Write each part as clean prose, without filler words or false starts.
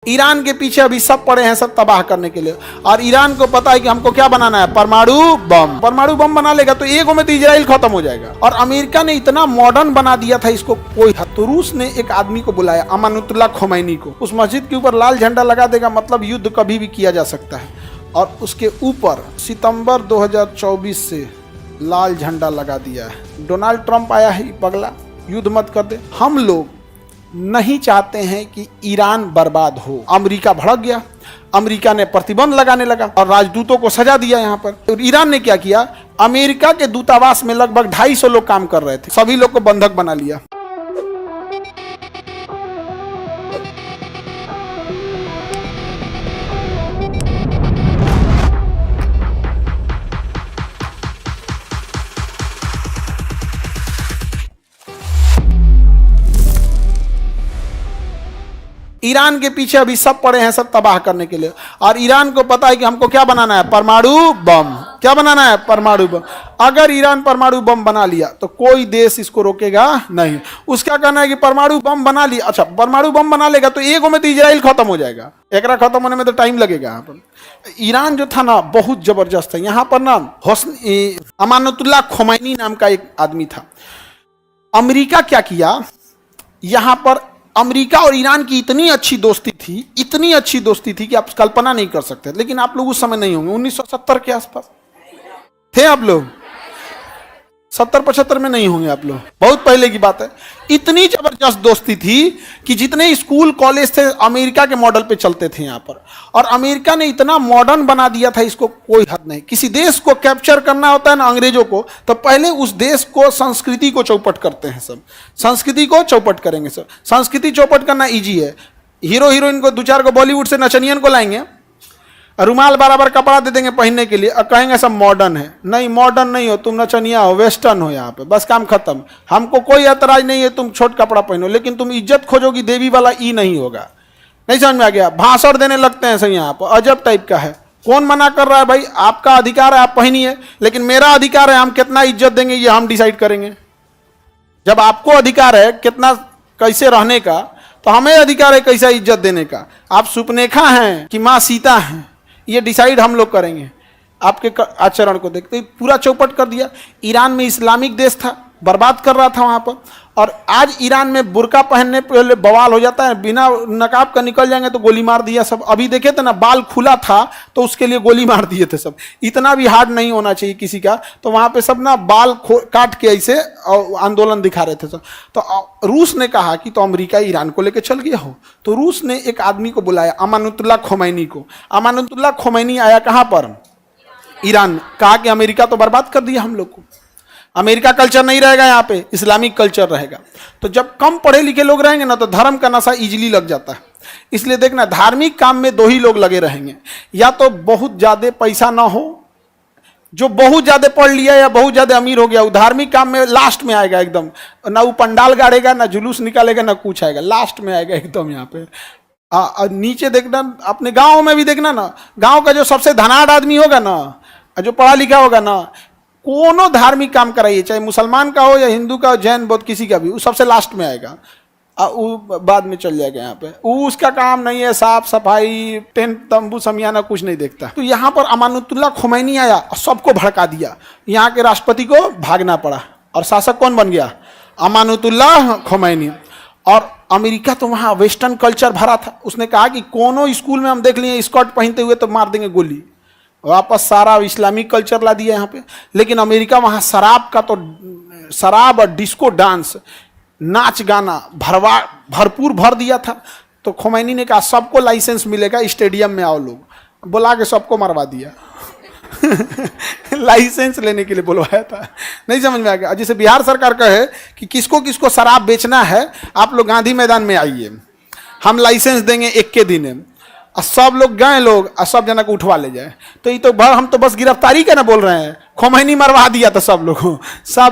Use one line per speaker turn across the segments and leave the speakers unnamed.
Iran के पीछे अभी सब पड़े हैं सब तबाह करने के लिए, और ईरान को पता है कि हमको क्या बनाना है, परमाणु बम। परमाणु बम बना लेगा तो एक में तो इजराइल खत्म हो जाएगा। और अमेरिका ने इतना मॉडर्न बना दिया था इसको कोई हद। तो रूस ने एक आदमी को बुलाया, अमानुतुल्लाह खोमैनी को। उस मस्जिद के ऊपर लाल झंडा लगा देगा मतलब युद्ध कभी भी किया जा सकता है। और उसके ऊपर सितंबर 2024 से लाल झंडा लगा दिया है। डोनाल्ड ट्रंप आया है, पगला युद्ध मत कर दे। हम लोग नहीं चाहते हैं कि ईरान बर्बाद हो। अमेरिका भड़क गया, अमेरिका ने प्रतिबंध लगाने लगा और राजदूतों को सजा दिया यहाँ पर। और ईरान ने क्या किया, अमेरिका के दूतावास में लगभग 250 लोग काम कर रहे थे, सभी लोग को बंधक बना लिया। ईरान के पीछे अभी सब पड़े हैं सब तबाह करने के लिए, और ईरान को पता है कि हमको क्या बनाना है, परमाणु बम। क्या बनाना है, परमाणु बम। अगर ईरान परमाणु बम बना लिया तो कोई देश इसको रोकेगा नहीं। उसका कहना है कि परमाणु बम बना लिया, अच्छा परमाणु बम बना लेगा तो एक में तो इजराइल खत्म हो जाएगा। एकरा खत्म होने में तो टाइम लगेगा। यहाँ पर ईरान जो था ना बहुत जबरदस्त है। यहाँ पर ना अमानुतुल्लाह खोमैनी नाम का एक आदमी था। अमेरिका क्या किया, यहाँ पर अमेरिका और ईरान की इतनी अच्छी दोस्ती थी, इतनी अच्छी दोस्ती थी कि आप कल्पना नहीं कर सकते। लेकिन आप लोग उस समय नहीं होंगे, 1970 के आसपास थे आप लोग, 70-75 में नहीं होंगे आप लोग, बहुत पहले की बात है। इतनी जबरदस्त दोस्ती थी कि जितने स्कूल कॉलेज थे अमेरिका के मॉडल पे चलते थे यहाँ पर। और अमेरिका ने इतना मॉडर्न बना दिया था इसको कोई हद नहीं। किसी देश को कैप्चर करना होता है ना अंग्रेजों को, तो पहले उस देश को संस्कृति को चौपट करते हैं सब, संस्कृति को चौपट करेंगे सब। संस्कृति चौपट करना ईजी है। हीरो हीरोइन को 2-4 को बॉलीवुड से नचनियन को लाएंगे, रुमाल बराबर कपड़ा दे देंगे पहनने के लिए और कहेंगे सब मॉडर्न है। नहीं, मॉडर्न नहीं हो, तुम नचनिया हो, वेस्टर्न हो यहाँ पे, बस काम खत्म। हमको कोई ऐतराज नहीं है तुम छोट कपड़ा पहनो, लेकिन तुम इज्जत खोजोगी देवी वाला ई नहीं होगा। नहीं समझ में आ गया, भाषण देने लगते हैं सब यहाँ पर, अजब टाइप का है। कौन मना कर रहा है भाई, आपका अधिकार है आप पहनिए, लेकिन मेरा अधिकार है हम कितना इज्जत देंगे ये हम डिसाइड करेंगे। जब आपको अधिकार है कितना कैसे रहने का, तो हमें अधिकार है कैसा इज्जत देने का। आप सुपनेखा हैं कि माँ सीता हैं, ये डिसाइड हम लोग करेंगे। आपके आचरण को देखते पूरा चौपट कर दिया। ईरान में इस्लामिक देश था, बर्बाद कर रहा था वहाँ पर। और आज ईरान में बुर्का पहनने पहले बवाल हो जाता है, बिना नकाब का निकल जाएंगे तो गोली मार दिया सब। अभी देखे थे ना, बाल खुला था तो उसके लिए गोली मार दिए थे सब। इतना भी हार्ड नहीं होना चाहिए किसी का, तो वहाँ पे सब ना बाल काट के ऐसे आंदोलन दिखा रहे थे सब। तो रूस ने कहा कि तो अमेरिका ईरान को लेकर चल गया हो, तो रूस ने एक आदमी को बुलाया, अमानुतुल्लाह खोमैनी को। अमानुतुल्लाह खोमैनी आया कहाँ पर, ईरान। कहा कि अमेरिका तो बर्बाद कर दिया हम लोग को, अमेरिका कल्चर नहीं रहेगा यहाँ पे, इस्लामिक कल्चर रहेगा। तो जब कम पढ़े लिखे लोग रहेंगे ना तो धर्म का नशा इजीली लग जाता है। इसलिए देखना, धार्मिक काम में 2 ही लोग लगे रहेंगे, या तो बहुत ज्यादा पैसा ना हो, जो बहुत ज्यादा पढ़ लिया या बहुत ज्यादा अमीर हो गया, वो धार्मिक काम में लास्ट में आएगा एकदम। ना वो पंडाल गाड़ेगा, ना जुलूस निकालेगा, ना कुछ आएगा, लास्ट में आएगा एकदम यहाँ पे। नीचे देखना, अपने गाँव में भी देखना ना, गाँव का जो सबसे धनाढ़ आदमी होगा ना, जो पढ़ा लिखा होगा ना, कोनो धार्मिक काम कराइए, चाहे मुसलमान का हो या हिंदू का, जैन बौद्ध किसी का भी, वो सबसे लास्ट में आएगा। वो बाद में चल जाएगा यहाँ पे। वो उसका काम नहीं है साफ सफाई, टेंट तंबू समियाना कुछ नहीं देखता। तो यहाँ पर अमानुतुल्लाह खोमैनी आया और सबको भड़का दिया। यहाँ के राष्ट्रपति को भागना पड़ा और शासक कौन बन गया, अमानुतुल्लाह खोमैनी। और अमेरिका तो वहाँ वेस्टर्न कल्चर भरा था। उसने कहा कि कोनो स्कूल में हम देख लिए स्कर्ट पहनते हुए तो मार देंगे गोली। वापस सारा इस्लामिक कल्चर ला दिया यहाँ पे। लेकिन अमेरिका वहाँ शराब का, तो शराब और डिस्को डांस, नाच गाना भरपूर भर दिया था। तो खोमैनी ने कहा सबको लाइसेंस मिलेगा, स्टेडियम में आओ। लोग बुला के सबको मरवा दिया लाइसेंस लेने के लिए बुलवाया था। नहीं समझ में आ गया। जैसे बिहार सरकार कहे कि किसको किसको शराब बेचना है, आप लोग गांधी मैदान में आइए, हम लाइसेंस देंगे 1 के दिन। और सब लोग गए लोग और सब जना को उठवा ले जाए। तो ये तो हम तो बस गिरफ्तारी का ना बोल रहे हैं, खोमैनी मरवा दिया था सब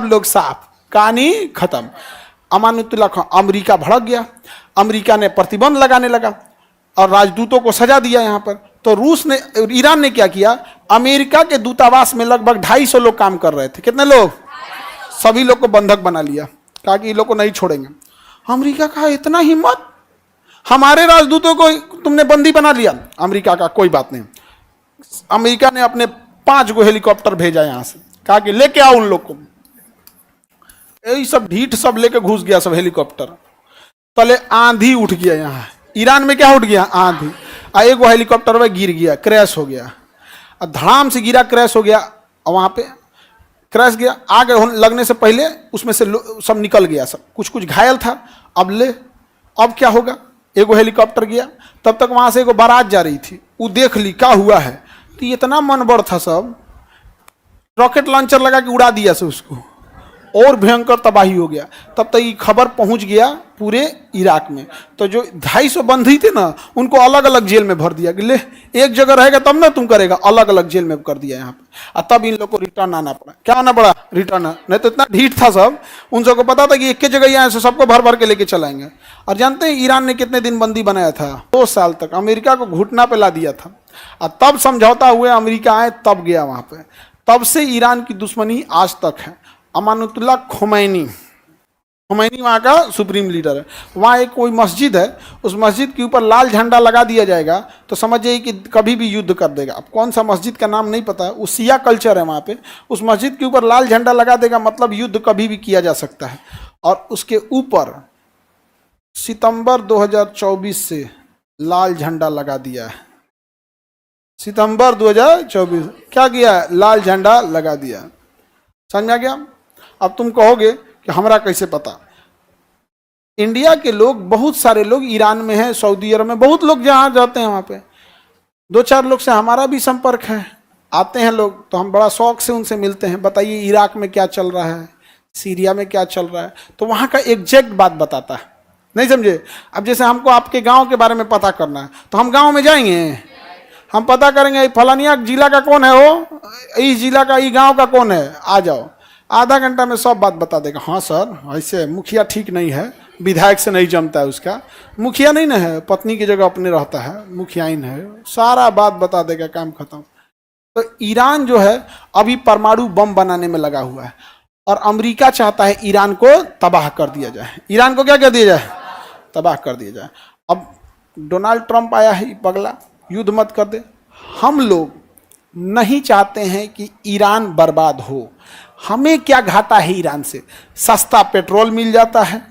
लोग साफ, कहानी खत्म। अमानुतुल्लाह, अमेरिका भड़क गया, अमेरिका ने प्रतिबंध लगाने लगा और राजदूतों को सजा दिया यहाँ पर। तो ईरान ने क्या किया, अमेरिका के दूतावास में लगभग 250 लोग काम कर रहे थे। कितने लोग, सभी लोग को बंधक बना लिया, कहा कि ये लोग को नहीं छोड़ेंगे। अमेरिका का इतना हिम्मत, हमारे राजदूतों को तुमने बंदी बना लिया अमेरिका का, कोई बात नहीं। अमेरिका ने अपने 5 गो हेलीकॉप्टर भेजा यहां से, कहा कि लेके आओ उन लोग को। यही सब ढीठ सब लेके घुस गया सब हेलीकॉप्टर। तले आंधी उठ गया यहाँ ईरान में, क्या उठ गया? आंधी। एगो हेलीकॉप्टर में गिर गया, क्रैश हो गया, धड़ाम से गिरा, क्रैश हो गया, और वहां पे क्रैश गया। आग लगने से पहले उसमें से सब निकल गया, सब कुछ कुछ घायल था। अब क्या होगा? एगो हेलीकॉप्टर गया, तब तक वहां से एगो बारात जा रही थी, वो देख ली क्या हुआ है, तो इतना मनबड़ था, सब रॉकेट लॉन्चर लगा के उड़ा दिया से उसको, और भयंकर तबाही हो गया। तब तक ये खबर पहुंच गया पूरे इराक में। तो जो 250 बंदी थे ना, उनको अलग अलग जेल में भर दिया कि ले एक जगह रहेगा तब ना तुम करेगा, अलग अलग जेल में कर दिया यहाँ पे। और तब इन लोग को रिटर्न आना पड़ा। क्या आना पड़ा? रिटर्न। नहीं तो इतना ढीठ था सब, उन सबको पता था कि एक ही जगह यहाँ से सबको भर भर के लेके चलाएंगे। और जानते हैं ईरान ने कितने दिन बंदी बनाया था? 2 साल तक अमेरिका को घुटना पे ला दिया था। और तब समझौता हुए अमेरिका आए, तब गया वहां पे। तब से ईरान की दुश्मनी आज तक है। अमानुल्लाह खोमैनी वहाँ का सुप्रीम लीडर है। वहाँ एक कोई मस्जिद है, उस मस्जिद के ऊपर लाल झंडा लगा दिया जाएगा तो समझ जाइए कि कभी भी युद्ध कर देगा। अब कौन सा मस्जिद का नाम नहीं पता, वो शिया कल्चर है वहाँ पे। उस मस्जिद के ऊपर लाल झंडा लगा देगा मतलब युद्ध कभी भी किया जा सकता है। और उसके ऊपर सितंबर 2024 से लाल झंडा लगा दिया है। सितंबर 2024 क्या किया है? लाल झंडा लगा दिया। समझ में आ गया? अब तुम कहोगे कि हमरा कैसे पता? इंडिया के लोग, बहुत सारे लोग ईरान में हैं, सऊदी अरब में, बहुत लोग जहाँ जाते हैं वहाँ पे 2-4 लोग से हमारा भी संपर्क है। आते हैं लोग तो हम बड़ा शौक से उनसे मिलते हैं, बताइए इराक में क्या चल रहा है, सीरिया में क्या चल रहा है, तो वहाँ का एग्जैक्ट बात बताता है। नहीं समझे? अब जैसे हमको आपके गाँव के बारे में पता करना है तो हम गाँव में जाएंगे, हम पता करेंगे फलानिया जिला का कौन है, वो इस जिला का, इस गांव का कौन है, आ जाओ। आधा घंटा में सब बात बता देगा। हाँ सर ऐसे मुखिया ठीक नहीं है, विधायक से नहीं जमता है उसका, मुखिया नहीं ना है, पत्नी की जगह अपने रहता है, मुखियाइन है, सारा बात बता देगा, काम खत्म। तो ईरान जो है अभी परमाणु बम बनाने में लगा हुआ है और अमेरिका चाहता है ईरान को तबाह कर दिया जाए। ईरान को क्या कर दिया जाए? तबाह कर दिया जाए। अब डोनाल्ड ट्रंप आया है, पगला युद्ध मत कर दे। हम लोग नहीं चाहते हैं कि ईरान बर्बाद हो। हमें क्या घाटा है ईरान से? सस्ता पेट्रोल मिल जाता है।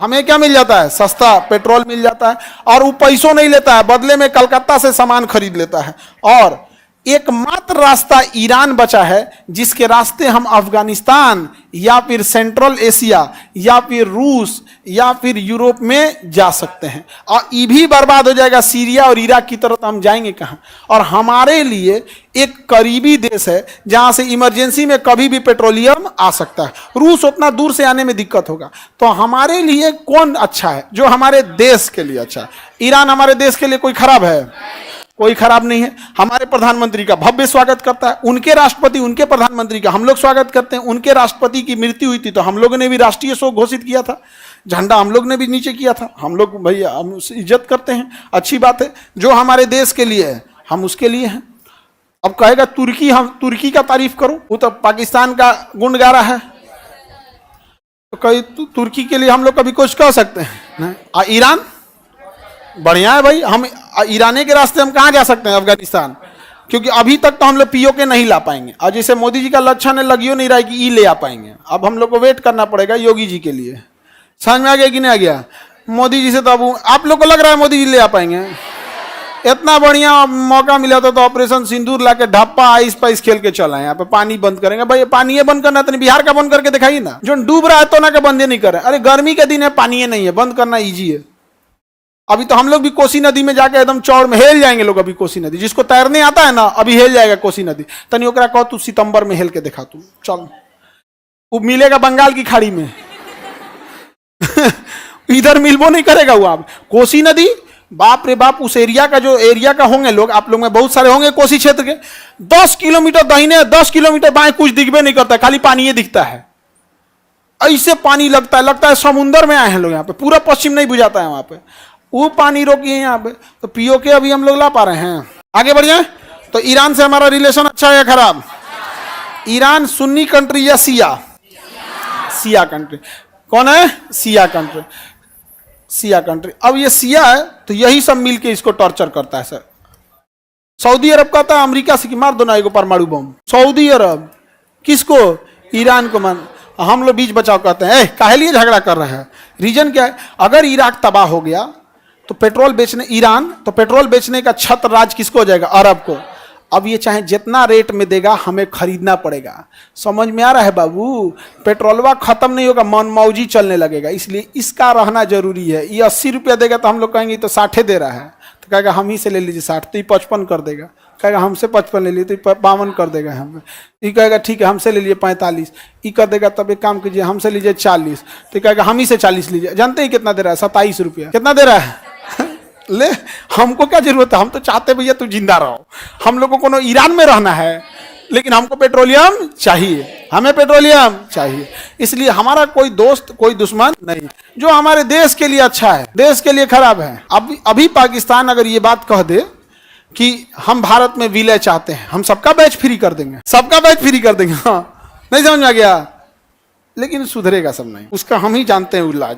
हमें क्या मिल जाता है? सस्ता पेट्रोल मिल जाता है, और वो पैसों नहीं लेता है, बदले में कलकत्ता से सामान खरीद लेता है। और एकमात्र रास्ता ईरान बचा है जिसके रास्ते हम अफगानिस्तान या फिर सेंट्रल एशिया या फिर रूस या फिर यूरोप में जा सकते हैं। और ये भी बर्बाद हो जाएगा सीरिया और इराक की तरफ, हम जाएंगे कहाँ? और हमारे लिए एक करीबी देश है जहाँ से इमरजेंसी में कभी भी पेट्रोलियम आ सकता है। रूस उतना दूर से आने में दिक्कत होगा। तो हमारे लिए कौन अच्छा है? जो हमारे देश के लिए अच्छा है। ईरान हमारे देश के लिए कोई खराब है? कोई खराब नहीं है। हमारे प्रधानमंत्री का भव्य स्वागत करता है, उनके राष्ट्रपति, उनके प्रधानमंत्री का हम लोग स्वागत करते हैं। उनके राष्ट्रपति की मृत्यु हुई थी तो हम लोगों ने भी राष्ट्रीय शोक घोषित किया था, झंडा हम लोग ने भी नीचे किया था। हम लोग भैया हम इज्जत करते हैं, अच्छी बात है। जो हमारे देश के लिए है हम उसके लिए हैं। अब कहेगा तुर्की, हम तुर्की का तारीफ करो, वो तो पाकिस्तान का गुण गा रहा है, तो कहीं तुर्की के लिए हम लोग कभी कुछ कह सकते हैं? ईरान बढ़िया है भाई, हम ईरानी के रास्ते हम कहाँ जा सकते हैं? अफगानिस्तान। क्योंकि अभी तक तो हम लोग पीओके नहीं ला पाएंगे, और जैसे मोदी जी का लक्षण है लगियो नहीं रहा है कि ई ले आ पाएंगे। अब हम लोग को वेट करना पड़ेगा योगी जी के लिए। समझ में आ गया कि नहीं आ गया? मोदी जी से तो अब आप लोग को लग रहा है मोदी जी ले आ पाएंगे? इतना बढ़िया मौका मिला था तो ऑपरेशन सिंदूर ला के ढप्पा आइस पाइस खेल के चला है। यहाँ पे पानी बंद करेंगे भाई, पानी बंद करना तो नहीं, बिहार का बंद करके दिखाइए ना। जो डूब रहा है तो ना का बंद नहीं करे। अरे गर्मी के दिन है, पानी नहीं है, बंद करना ईजी है। अभी तो हम लोग भी कोसी नदी में जाके एकदम चौड़ में हेल जाएंगे लोग। अभी कोसी नदी, जिसको तैरने आता है ना अभी हेल जाएगा कोसी नदी। तनी ओकरा कहो तू सितंबर में हेल के दिखा, तू चल, वो मिलेगा बंगाल की खाड़ी में इधर मिलबो नहीं करेगा वो। आप कोसी नदी, बाप रे बाप, उस एरिया का जो एरिया का होंगे लोग, आप लोग में बहुत सारे होंगे कोसी क्षेत्र के, 10 किलोमीटर दाहिने 10 किलोमीटर बाएं कुछ दिखबे नहीं करता, खाली पानी दिखता है। ऐसे पानी लगता है समुंदर में आए हैं लोग। यहाँ पे पूरा पश्चिम नहीं बुझाता है वहां पे, वो पानी रोकिए यहाँ पे। तो पीओके अभी हम लोग ला पा रहे हैं। आगे बढ़ जाए तो ईरान से हमारा रिलेशन अच्छा है या खराब? ईरान सुन्नी कंट्री या शिया? शिया कंट्री। कौन है? शिया कंट्री। शिया कंट्री। अब ये शिया है तो यही सब मिलके इसको टॉर्चर करता है सर। सऊदी अरब कहता है अमेरिका से कि मार दो ना एगो परमाणु बम। सऊदी अरब किसको? ईरान को। मान हम लोग बीच बचाव कहते हैं, काहे लिए झगड़ा कर रहे हैं? रीजन क्या है? अगर इराक तबाह हो गया तो पेट्रोल बेचने ईरान, तो पेट्रोल बेचने का छत्र राज किसको हो जाएगा? अरब को। अब ये चाहे जितना रेट में देगा हमें खरीदना पड़ेगा। समझ में आ रहा है बाबू? पेट्रोलवा खत्म नहीं होगा, मनमौजी चलने लगेगा। इसलिए इसका रहना जरूरी है। ये 80 रुपया देगा तो हम लोग कहेंगे तो 60 दे रहा है, तो कहेगा हम ही से ले लीजिए 60, तो ये 55 कर देगा। कहेगा हमसे 55 ले लिए तो 52 कर देगा। हमें ये कहेगा ठीक है हमसे ले लिए 45, ये कर देगा। तब एक काम कीजिए हमसे लीजिए 40, तो कहेगा हम ही से 40 लीजिए। जानते हैं कितना दे रहा है? 27 रुपया। कितना दे रहा है? ले, हमको क्या जरूरत है? हम तो चाहते भैया तू जिंदा रहो। हम लोगों को ईरान में रहना है, लेकिन हमको पेट्रोलियम चाहिए, हमें पेट्रोलियम चाहिए। इसलिए हमारा कोई दोस्त कोई दुश्मन नहीं, जो हमारे देश के लिए अच्छा है देश के लिए खराब है। अभी पाकिस्तान अगर ये बात कह दे कि हम भारत में विलय चाहते हैं, हम सबका बैच फ्री कर देंगे, सबका बैच फ्री कर देंगे। हाँ, नहीं समझ में आ गया? लेकिन सुधरेगा सब नहीं, उसका हम ही जानते हैं इलाज।